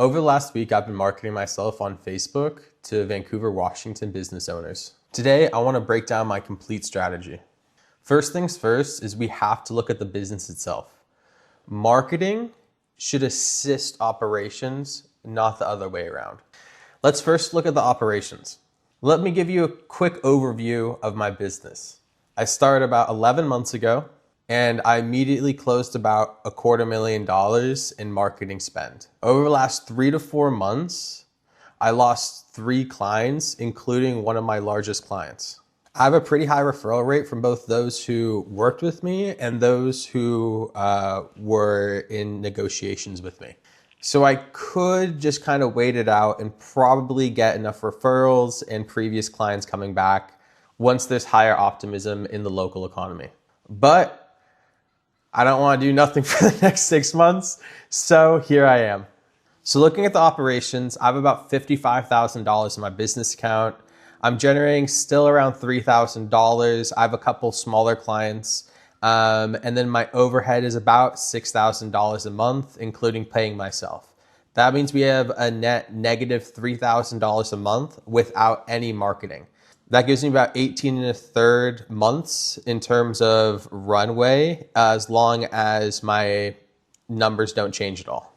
Over the last week, I've been marketing myself on Facebook to Vancouver, Washington business owners. Today, I want to break down my complete strategy. First things first is we have to look at the business itself. Marketing should assist operations, not the other way around. Let's first look at the operations. Let me give you a quick overview of my business. I started about 11 months ago, and I immediately closed about $250,000 in marketing spend. Over the last 3 to 4 months, I lost 3 clients, including one of my largest clients. I have a pretty high referral rate from both those who worked with me and those who were in negotiations with me. So I could just kind of wait it out and probably get enough referrals and previous clients coming back once there's higher optimism in the local economy. But I don't want to do nothing for the next 6 months, so here I am. So looking at the operations, I have about $55,000 in my business account. I'm generating still around $3,000. I have a couple smaller clients, and then my overhead is about $6,000 a month, including paying myself. That means we have a net negative $3,000 a month without any marketing. That gives me about 18 1/3 months in terms of runway, as long as my numbers don't change at all.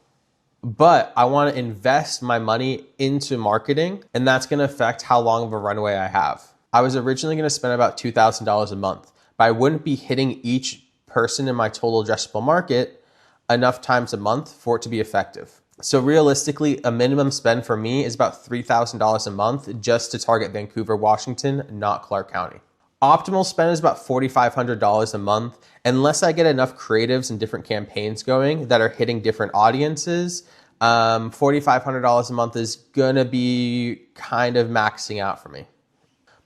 But I want to invest my money into marketing, and that's going to affect how long of a runway I have. I was originally going to spend about $2,000 a month, but I wouldn't be hitting each person in my total addressable market enough times a month for it to be effective. So realistically, a minimum spend for me is about $3,000 a month just to target Vancouver, Washington, not Clark County. Optimal spend is about $4,500 a month, unless I get enough creatives and different campaigns going that are hitting different audiences. $4,500 a month is gonna be kind of maxing out for me.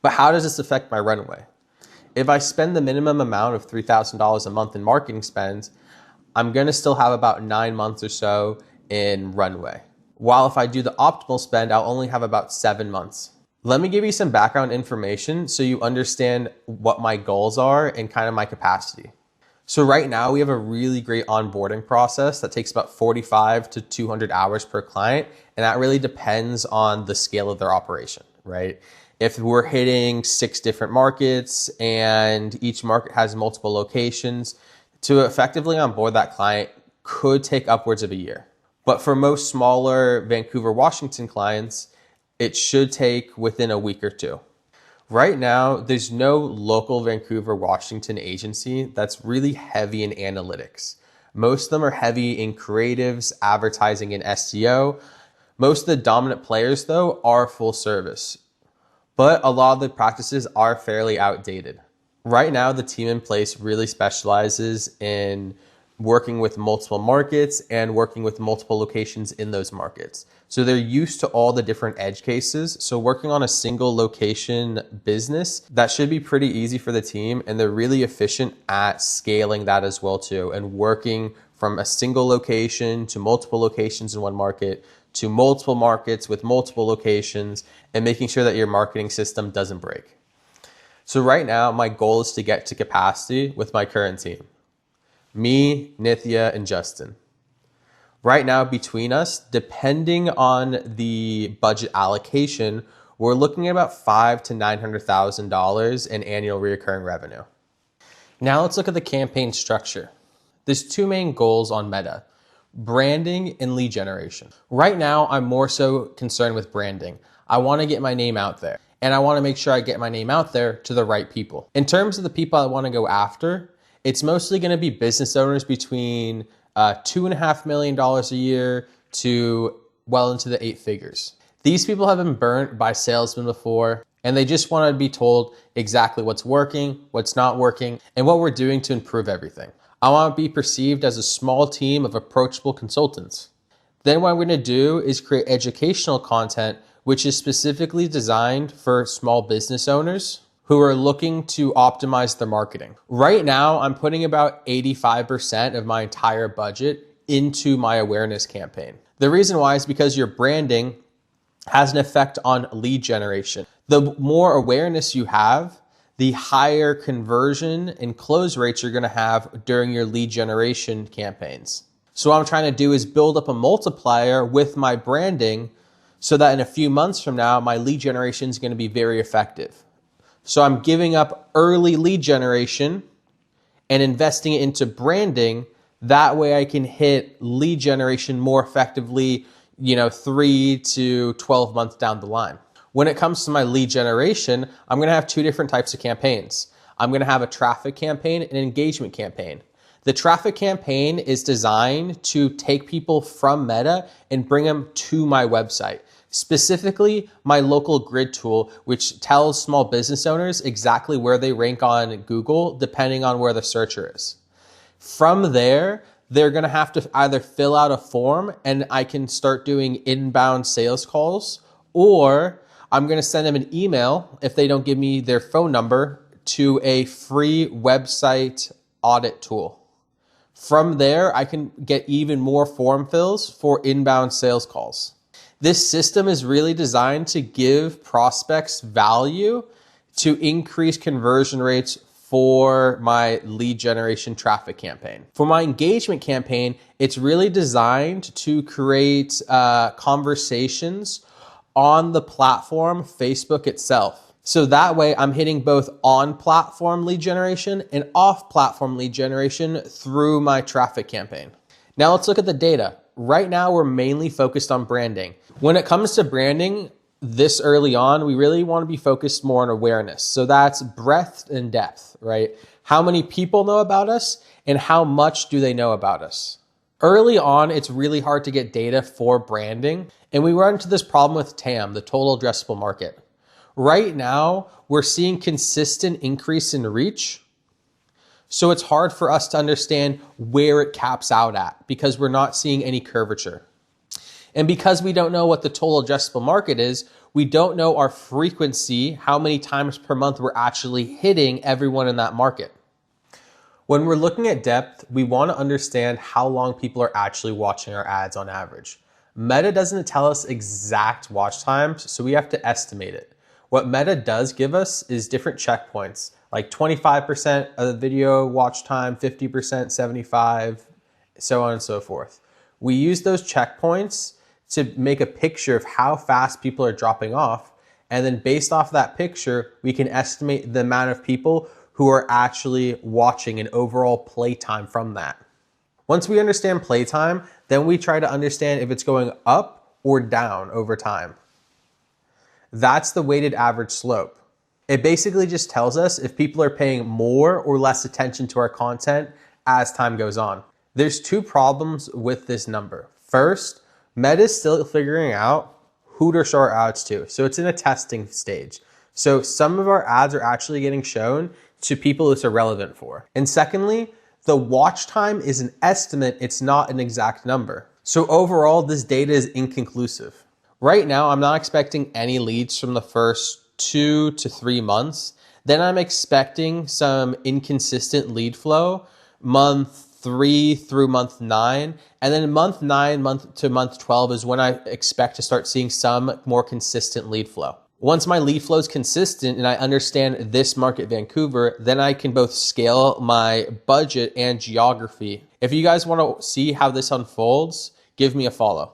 But how does this affect my runway? If I spend the minimum amount of $3,000 a month in marketing spend, I'm gonna still have about 9 months or so in runway. While if I do the optimal spend, I'll only have about 7 months. Let me give you some background information so you understand what my goals are and kind of my capacity. So right now we have a really great onboarding process that takes about 45 to 200 hours per client. And that really depends on the scale of their operation, right? If we're hitting 6 different markets and each market has multiple locations, to effectively onboard that client could take upwards of a year. But for most smaller Vancouver, Washington clients, it should take within a week or 2. Right now, there's no local Vancouver, Washington agency that's really heavy in analytics. Most of them are heavy in creatives, advertising, and SEO. Most of the dominant players, though, are full service. But a lot of the practices are fairly outdated. Right now, the team in place really specializes in working with multiple markets and working with multiple locations in those markets. So they're used to all the different edge cases. So working on a single location business, that should be pretty easy for the team. And they're really efficient at scaling that as well too. And working from a single location to multiple locations in one market to multiple markets with multiple locations and making sure that your marketing system doesn't break. So right now, my goal is to get to capacity with my current team. Me, Nithya, and Justin. Right now, between us, depending on the budget allocation, we're looking at about $500,000 to $900,000 in annual recurring revenue. Now let's look at the campaign structure. There's 2 main goals on Meta: branding and lead generation. Right now, I'm more so concerned with branding. I want to get my name out there, and I want to make sure I get my name out there to the right people. In terms of the people I want to go after, it's mostly going to be business owners between $2.5 million a year to well into the 8 figures. These people have been burnt by salesmen before, and they just want to be told exactly what's working, what's not working, and what we're doing to improve everything. I want to be perceived as a small team of approachable consultants. Then what I'm going to do is create educational content, which is specifically designed for small business owners who are looking to optimize their marketing. Right now, I'm putting about 85% of my entire budget into my awareness campaign. The reason why is because your branding has an effect on lead generation. The more awareness you have, the higher conversion and close rates you're gonna have during your lead generation campaigns. So what I'm trying to do is build up a multiplier with my branding so that in a few months from now, my lead generation is going to be very effective. So I'm giving up early lead generation and investing it into branding. That way I can hit lead generation more effectively, 3 to 12 months down the line. When it comes to my lead generation, I'm going to have two different types of campaigns. I'm going to have a traffic campaign and an engagement campaign. The traffic campaign is designed to take people from Meta and bring them to my website. Specifically, my local grid tool, which tells small business owners exactly where they rank on Google, depending on where the searcher is. From there, they're going to have to either fill out a form and I can start doing inbound sales calls, or I'm going to send them an email if they don't give me their phone number to a free website audit tool. From there, I can get even more form fills for inbound sales calls. This system is really designed to give prospects value to increase conversion rates for my lead generation traffic campaign. For my engagement campaign, it's really designed to create conversations on the platform, Facebook itself. So that way I'm hitting both on-platform lead generation and off-platform lead generation through my traffic campaign. Now let's look at the data. Right now, we're mainly focused on branding. When it comes to branding this early on, we really want to be focused more on awareness. So that's breadth and depth, right? How many people know about us and how much do they know about us? Early on, it's really hard to get data for branding. And we run into this problem with TAM, the total addressable market. Right now, we're seeing consistent increase in reach. So it's hard for us to understand where it caps out at because we're not seeing any curvature. And because we don't know what the total addressable market is, we don't know our frequency, how many times per month we're actually hitting everyone in that market. When we're looking at depth, we want to understand how long people are actually watching our ads on average. Meta doesn't tell us exact watch times, so we have to estimate it. What Meta does give us is different checkpoints, like 25% of the video watch time, 50%, 75%, so on and so forth. We use those checkpoints to make a picture of how fast people are dropping off. And then based off that picture, we can estimate the amount of people who are actually watching and overall playtime from that. Once we understand playtime, then we try to understand if it's going up or down over time. That's the weighted average slope. It basically just tells us if people are paying more or less attention to our content as time goes on. There's two problems with this number. First, Meta is still figuring out who to show our ads to. So it's in a testing stage. So some of our ads are actually getting shown to people it's irrelevant for. And secondly, the watch time is an estimate. It's not an exact number. So overall, this data is inconclusive. Right now, I'm not expecting any leads from the first 2 to 3 months. Then I'm expecting some inconsistent lead flow month 3 through month 9. And then month 9, month to month 12 is when I expect to start seeing some more consistent lead flow. Once my lead flow is consistent and I understand this market, Vancouver, then I can both scale my budget and geography. If you guys want to see how this unfolds, give me a follow.